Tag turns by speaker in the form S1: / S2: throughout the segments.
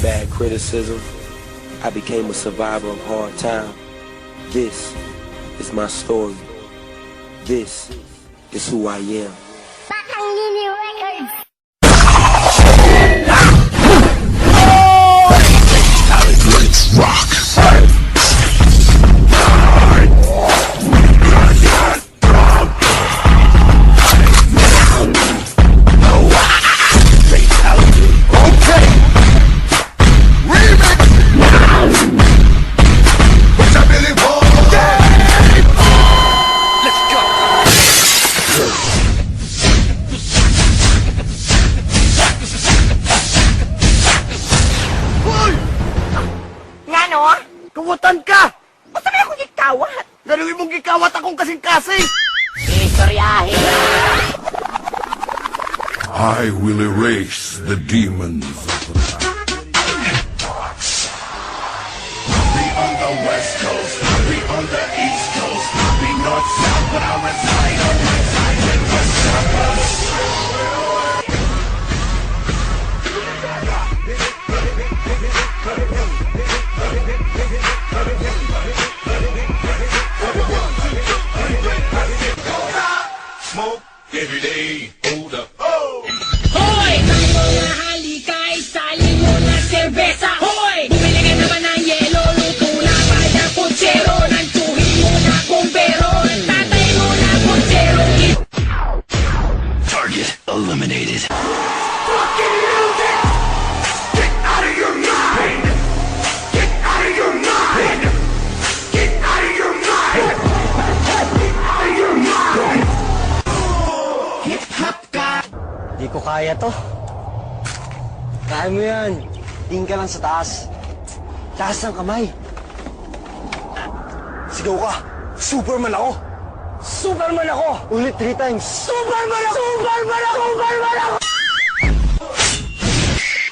S1: bad criticism. I became a survivor of hard time. This is my story. This is who I am.
S2: Batangini Records.
S3: Let's rock.
S4: Kawatan ka!
S5: Basta may akong gikawat.
S4: Ganuin mong gikawat akong kasing-kasing!
S5: Istoryahe.
S3: I will erase the demons of the past. Be on the west coast, be on the east coast, be north, south, but I reside on my side in West Coast. Smoke every day, hold up. Oh!
S6: Hoy! Ang mga halikay, salin mo na serbesa. Hoy! Bumili ka naman ng yelo, luto na pala putsero. Nantuhin mo na kumbero, tatay mo na putsero.
S3: Target eliminated.
S4: Fucking music! Get out of your mind! Get out of your mind! Get out of your mind! Get out of your mind! Hip-hop ka!
S7: Di ko kaya to. Kaya mo yan. Tingin ka lang sa taas. Taas ng kamay. Sigaw ka. Superman ako. Superman ako. Ulit 3 times. Superman ako. Superman ako. Superman ako.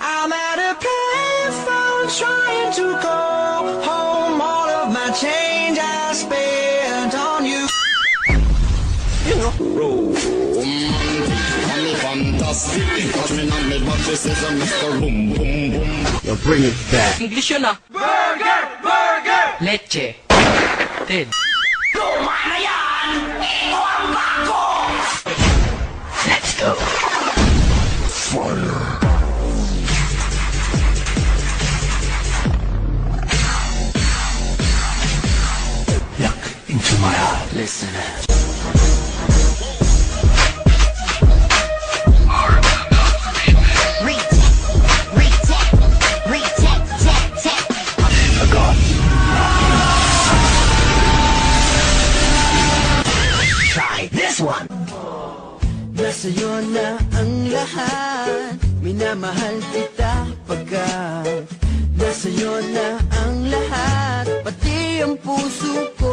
S8: I'm at a payphone trying to call home. All of my change I spent on you.
S3: Now bring it back.
S6: English yun ah.
S4: Burger! Burger!
S6: Leche. Ted.
S3: Let's go. Fire. Look into my eyes.
S6: Listen.
S8: Try this one.
S7: Nasa'yo na ang lahat. Minamahal kita pagkat nasa'yo na ang lahat. Pati ang puso ko.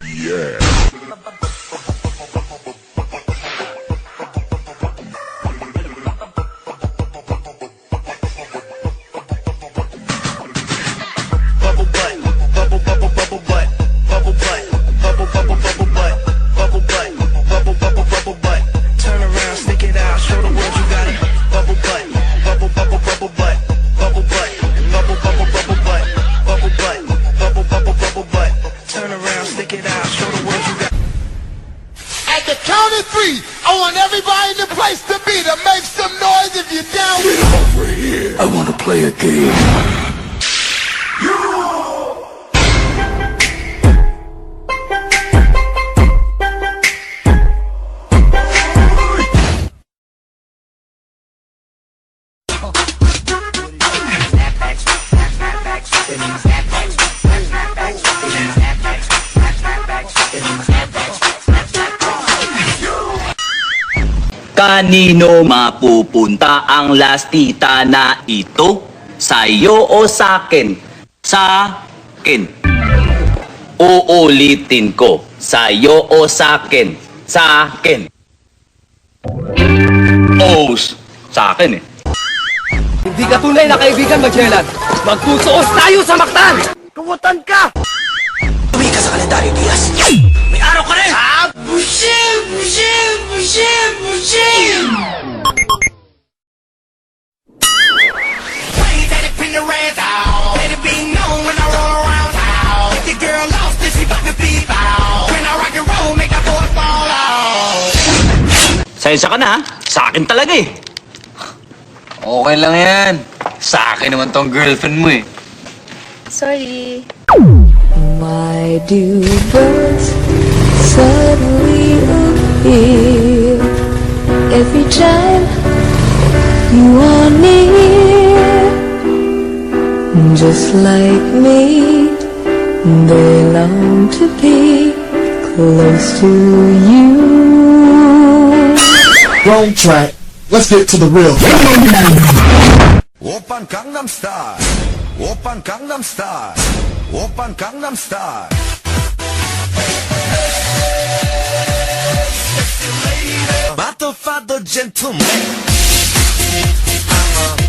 S3: Yeah.
S4: Bubble butt, bubble bubble bubble butt, bubble butt, bubble bubble bubble butt, bubble butt, bubble bubble bubble butt. Turn around, stick it out, show the world you got it. Bubble butt, bubble bubble bubble butt, bubble butt, bubble bubble bubble butt, bubble butt, bubble bubble bubble butt. Turn around, stick it out, show the world you got it.
S9: At the count of 3, I want everybody in the place to be to make some noise if you're down with it.
S3: Over here. I want to play a game.
S10: Kanino mapupunta ang lastita na ito? Sa'yo o sa'kin? Sa'kin. Uulitin ko. Sa'yo o sa'kin? Sa'kin. Sa'kin eh.
S7: Hindi ka tunay na kaibigan, Magellan. Magsusuos tayo sa Mactan!
S4: Kawatan ka!
S8: Uwi ka sa kalendaryo, Diaz. May araw ka rin!
S9: Bushim! Bushim! Bushim! Bushim!
S10: Pasensya ka na, ha? Sa akin talaga eh.
S11: Okay lang yan. Sa akin naman tong girlfriend mo eh.
S12: Sorry.
S13: Why do birds suddenly appear every time you are near? Just like me, they long to be close to you.
S9: Wrong track. Let's get to the real.
S3: Oppan Gangnam Style. Oppan Gangnam Style. Oppan Gangnam Style.
S8: Battle for the gentleman. I'm a